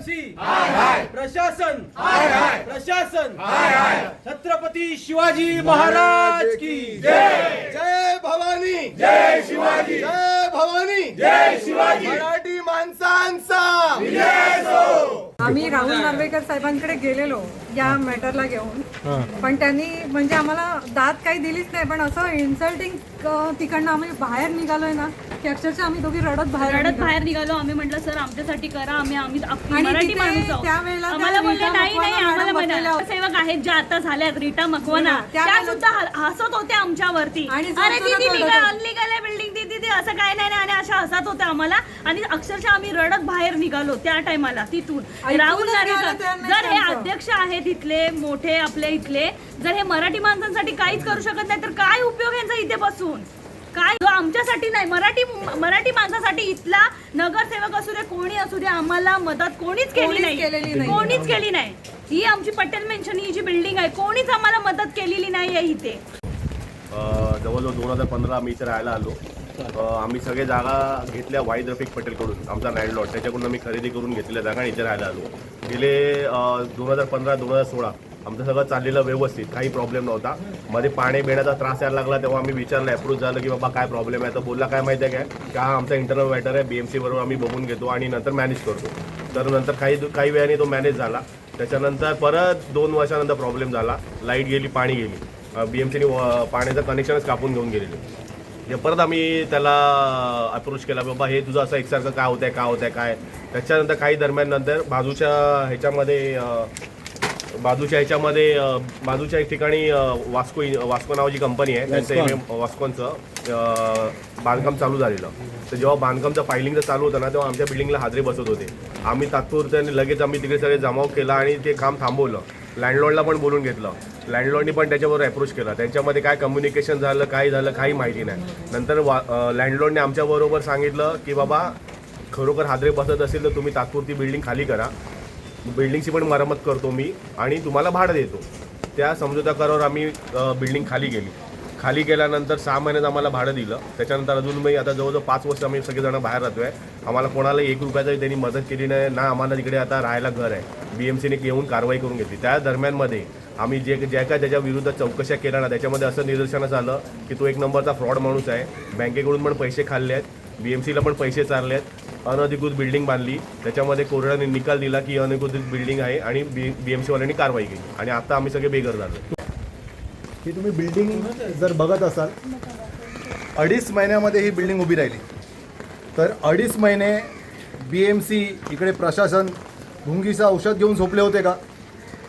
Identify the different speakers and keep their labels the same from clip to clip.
Speaker 1: BMC प्रशासन प्रशासन छत्रपती शिवाजी महाराज की जय।
Speaker 2: जय भवानी,
Speaker 1: जय शिवाजी,
Speaker 2: जय भवानी,
Speaker 1: जय शिवाजी।
Speaker 2: मराठी माणसांचा
Speaker 1: विजय असो।
Speaker 3: आम्ही राहुल नार्वेकर साहेबांकडे गेलेलो या मॅटरला घेऊन, पण त्यांनी म्हणजे आम्हाला दाद काही दिलीच नाही, पण असं इन्सल्टिंग तिकडनं आम्ही बाहेर निघालोय ना की अक्षरशः आम्ही दोघी रडत बाहेर
Speaker 4: निघालो. आम्ही म्हटलं सर आमच्यासाठी करा, आम्ही
Speaker 3: आणि
Speaker 4: मराठी
Speaker 3: तिथे
Speaker 4: माणूस आहोत.
Speaker 3: त्यावेळेला
Speaker 4: आम्हाला बोलले
Speaker 3: रीटा
Speaker 4: नाही नाही,
Speaker 3: मकवाना
Speaker 4: आम्हाला
Speaker 3: मॅडम
Speaker 4: म्हणाले सेवक आहेत ज्या आता झाल्यात रीटा मकवाना, त्या सुद्धा हसत होत्या आमच्यावरती.
Speaker 3: आणि
Speaker 4: अरे दीदी
Speaker 3: जोरजोरात
Speaker 4: काय
Speaker 3: ओरडत
Speaker 4: अनलीगल आहे बिल्डिंग, दीदी असं काय नाही आणि अशा हसत होत्या आम्हाला. आणि अक्षरशः आम्ही रडत बाहेर निघालो त्या टायमाला तिथून. राहुल नार्वेकर जर हे अध्यक्ष आहेत इथले मोठे आपले इथले, जर हे मराठी माणसांसाठी काहीच करू शकत नाही तर काय उपयोग यांचा इथे बसून? काय जो आमच्यासाठी नाही, मराठी माणसासाठी इथला नगरसेवक असू दे कोणी असू दे, आम्हाला मदत कोणीच केली नाही, कोणीच केली नाही. ही आमची पटेल मेन्शन ही जी बिल्डिंग आहे कोणीच आम्हाला मदत केलेली नाही आहे इथे.
Speaker 5: जवळजवळ 2015 आम्ही इथे राहायला आलो. आम्ही सगळे जागा घेतल्या वाहिद रफिक पटेलकडून, आमचा लँडलॉर्ड, त्याच्याकडून आम्ही खरेदी करून घेतलेल्या जागा आणि इथे राहायला आलो. गेले 2015-2016 आमचं सगळं चाललेलं व्यवस्थित, काही प्रॉब्लेम नव्हता. मध्ये पाणी पिण्याचा त्रास यायला लागला तेव्हा आम्ही विचारलं, अप्रूव्ह झालं की बाबा काय प्रॉब्लेम आहे. तर बोलला काय माहिती आहे काय की हा आमचा इंटरनल मॅटर आहे, BMC बरोबर आम्ही बघून घेतो आणि नंतर मॅनेज करतो. तर नंतर काही वेळाने तो मॅनेज झाला. त्याच्यानंतर परत 2 वर्षानंतर प्रॉब्लेम झाला, लाईट गेली, पाणी गेली, BMCने पाण्याचं कनेक्शनच कापून घेऊन गेलेले. परत आम्ही त्याला अप्रोच केला, बाबा हे तुझं असं एकसारखं काय होत आहे काय. त्याच्यानंतर काही दरम्यान नंतर बाजूच्या एक ठिकाणी वास्को नावाची कंपनी आहे, त्यांचं वास्कोनचं बांधकाम चालू झालेलं. तर जेव्हा बांधकामचं फायलिंगचं चालू होतं ना तेव्हा आमच्या बिल्डिंगला हादरे बसत होते. आम्ही तात्पुरत्याने लगेच आम्ही तिकडे सगळे जमाव केला आणि ते काम थांबवलं. लँडलॉर्डला पण बोलून घेतलं, लँडलॉर्डनी पण त्याच्याबरोबर अप्रोच केला. त्यांच्यामध्ये काय कम्युनिकेशन झालं काही माहिती नाही. नंतर लँडलॉर्डने आमच्याबरोबर सांगितलं की बाबा खरोखर हादरे बसत असेल तर तुम्ही तात्पुरती बिल्डिंग खाली करा, बिल्डिंगची पण मरम्मत करतो मी आणि तुम्हाला भाडं देतो. त्या समझोता करारावर आम्ही बिल्डिंग खाली केल्यानंतर 6 महिन्यात आम्हाला भाडं दिलं. त्याच्यानंतर अजून मी आता जवळजवळ 5 वर्ष आम्ही सगळेजण बाहेर राहतो आहे. आम्हाला कोणाला 1 रुपयाचाही त्यांनी मदत केली नाही ना. आम्हाला तिकडे आता राहायला घर आहे, BMCने येऊन कारवाई करून घेतली. त्या दरम्यानमध्ये आम्ही ज्या काय त्याच्या विरुद्ध चौकशा केल्या ना त्याच्यामध्ये असं निदर्शनास आलं की तो 1 नंबरचा फ्रॉड माणूस आहे. बँकेकडून पण पैसे खाल्ले आहेत, BMCला पण पैसे चारले आहेत, अनधिकृत बिल्डिंग बांधली. त्याच्यामध्ये कोर्टाने निकाल दिला की अनधिकृत बिल्डिंग आहे आणि BMCवाल्यांनी कारवाई केली आणि आता आम्ही सगळे बेघर झालो.
Speaker 2: ही तुम्ही बिल्डिंग जर बघत असाल, 2.5 महिन्यामध्ये ही बिल्डिंग उभी राहिली. तर 2.5 महिने BMC इकडे प्रशासन भुंगीचं औषध घेऊन झोपले होते का?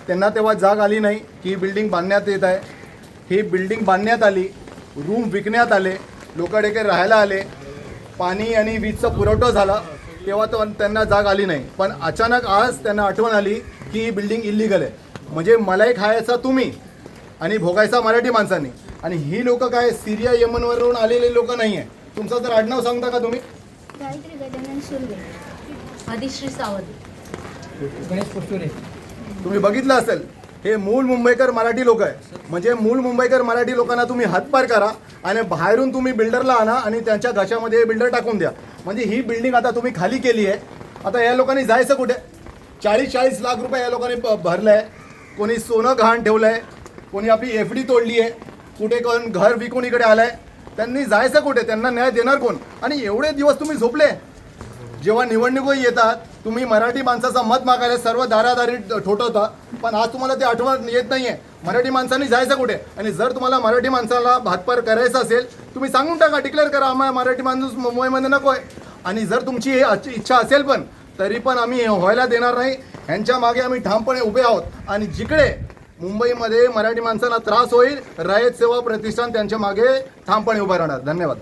Speaker 2: त्यांना तेव्हा जाग आली नाही की ही बिल्डिंग बांधण्यात येत आहे. ही बिल्डिंग बांधण्यात आली, रूम विकण्यात आले, लोकांकडे राहायला आले, पाणी आणि वीजचा पुरवठा झाला, तेव्हा तो त्यांना जाग आली नाही. पण अचानक आज त्यांना आठवण आली की ही बिल्डिंग इल्लीगल आहे. म्हणजे मलाई खायचा तुम्ही आणि भोगायचा मराठी माणसांनी. आणि ही लोक काय सिरिया यमनवरून आलेले लोक नाही आहे. तुमचं तर आडनाव सांगता का तुम्ही?
Speaker 6: गायत्री गजानन सुर्वे, आदिश्री सावंत,
Speaker 1: गणेश पुष्करे.
Speaker 2: तुम्ही बघितलं असेल, हे मूळ मुंबईकर मराठी लोक आहे. म्हणजे मूळ मुंबईकर मराठी लोकांना तुम्ही हातपार करा आणि बाहेरून तुम्ही बिल्डरला आणा आणि त्यांच्या घशामध्ये बिल्डर टाकून द्या. म्हणजे ही बिल्डिंग आता तुम्ही खाली केली आहे. आता या लोकांनी जायचं कुठे? 40-40 लाख रुपये या लोकांनी भरलं आहे. कोणी सोनं गहाण ठेवलं आहे, कोणी आपली FD तोडली आहे, कुठे कोण घर विकून इकडे आलं आहे. त्यांनी जायचं कुठे? त्यांना न्याय देणार कोण? आणि एवढे दिवस तुम्ही झोपले. जेव्हा निवडणुकी येतात तुम्ही मराठी माणसाचं मत मागायला सर्व दारादारी ठोठवता, पण आज तुम्हाला ते आठवण येत नाही आहे. मराठी माणसांनी जायचं कुठे? आणि जर तुम्हाला मराठी माणसाला भातपार करायचं असेल तुम्ही सांगून टाका, डिक्लेअर करा आम्हाला मराठी माणूस मुंबईमध्ये नको आहे. आणि जर तुमची ही इच्छा असेल पण तरी पण आम्ही व्हायला देणार नाही. ह्यांच्या मागे आम्ही ठामपणे उभे आहोत. आणि जिकडे मुंबईमध्ये मराठी माणसांना त्रास होईल, रयत सेवा प्रतिष्ठान त्यांच्या मागे ठामपणे उभं राहणार. धन्यवाद.